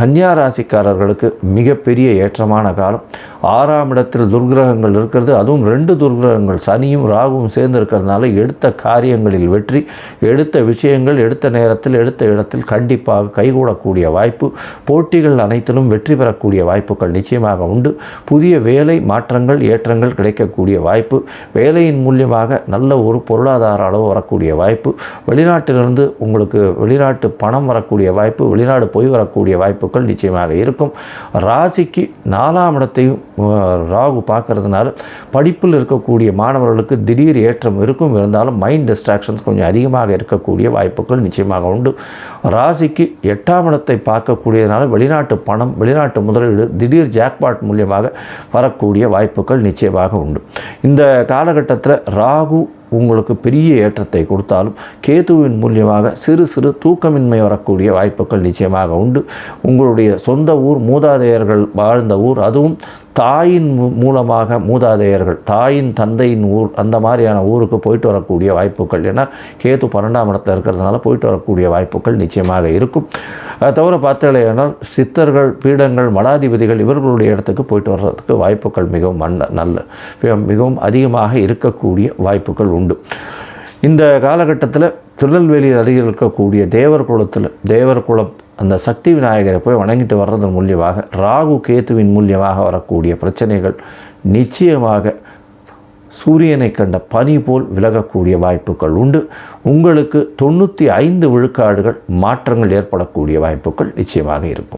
கன்னியா ராசிக்காரர்களுக்கு மிகப்பெரிய ஏற்றமான காலம். 6ஆம் இடத்தில் துர்கிரகங்கள் இருக்கிறது. அதுவும் 2 துர்கிரகங்கள் சனியும் ராகுவும் சேர்ந்து இருக்கிறதுனால எடுத்த காரியங்களில் வெற்றி, எடுத்த விஷயங்கள் எடுத்த நேரத்தில் எடுத்த இடத்தில் கண்டிப்பாக கைகூடக்கூடிய வாய்ப்பு, போட்டிகள் அனைத்திலும் வெற்றி பெறக்கூடிய வாய்ப்புகள் நிச்சயமாக உண்டு. புதிய வேலை மாற்றங்கள் ஏற்றங்கள் கிடைக்கக்கூடிய வாய்ப்பு, வேலையின் மூலியமாக நல்ல ஒரு பொருளாதார அளவு வரக்கூடிய வாய்ப்பு, வெளிநாட்டிலிருந்து உங்களுக்கு வெளிநாட்டு பணம் வரக்கூடிய வாய்ப்பு, வெளிநாடு போய் வரக்கூடிய வாய்ப்புகள் நிச்சயமாக இருக்கும். ராசிக்கு 4ஆம் இடத்தையும் ராகு பார்க்கறதுனால படிப்பில் இருக்கக்கூடிய மாணவர்களுக்கு திடீர் ஏற்றம் இருக்கும். இருந்தாலும் மைண்ட் டிஸ்ட்ராக்ஷன்ஸ் கொஞ்சம் அதிகமாக இருக்கக்கூடிய வாய்ப்புகள் நிச்சயமாக உண்டு. ராசிக்கு 8ஆம் இடத்தை பார்க்கக்கூடியதுனால வெளிநாட்டு பணம், வெளிநாட்டு முதலீடு, திடீர் ஜாக்பாட் மூலியமாக வரக்கூடிய வாய்ப்புகள் நிச்சயமாக உண்டு. இந்த காலகட்டத்தில் ராகு உங்களுக்கு பெரிய ஏற்றத்தை கொடுத்தாலும் கேதுவின் மூலியமாக சிறு சிறு தூக்கமின்மை வரக்கூடிய வாய்ப்புகள் நிச்சயமாக உண்டு. உங்களுடைய சொந்த ஊர், மூதாதையர்கள் வாழ்ந்த ஊர், அதுவும் தாயின் மூலமாக மூதாதையர்கள், தாயின் தந்தையின் ஊர், அந்த மாதிரியான ஊருக்கு போயிட்டு வரக்கூடிய வாய்ப்புகள், ஏன்னா கேது 12ஆம் இடத்தில் இருக்கிறதுனால போயிட்டு வரக்கூடிய வாய்ப்புகள் நிச்சயமாக இருக்கும். அதை தவிர பார்த்தீங்கன்னா சித்தர்கள், பீடங்கள், மடாதிபதிகள் இவர்களுடைய இடத்துக்கு போயிட்டு வர்றதுக்கு வாய்ப்புகள் மிகவும் அதிகமாக இருக்கக்கூடிய வாய்ப்புகள் உண்டு. இந்த காலகட்டத்தில் திருநெல்வேலி அருகில் இருக்கக்கூடிய தேவர் குளம் அந்த சக்தி விநாயகரை போய் வணங்கிட்டு வர்றதன் மூலியமாக ராகு கேதுவின் மூலியமாக வரக்கூடிய பிரச்சனைகள் நிச்சயமாக சூரியனை கண்ட பனி போல் விலகக்கூடிய வாய்ப்புகள் உண்டு. உங்களுக்கு 95 விழுக்காடுகள் மாற்றங்கள் ஏற்படக்கூடிய வாய்ப்புகள் நிச்சயமாக இருக்கும்.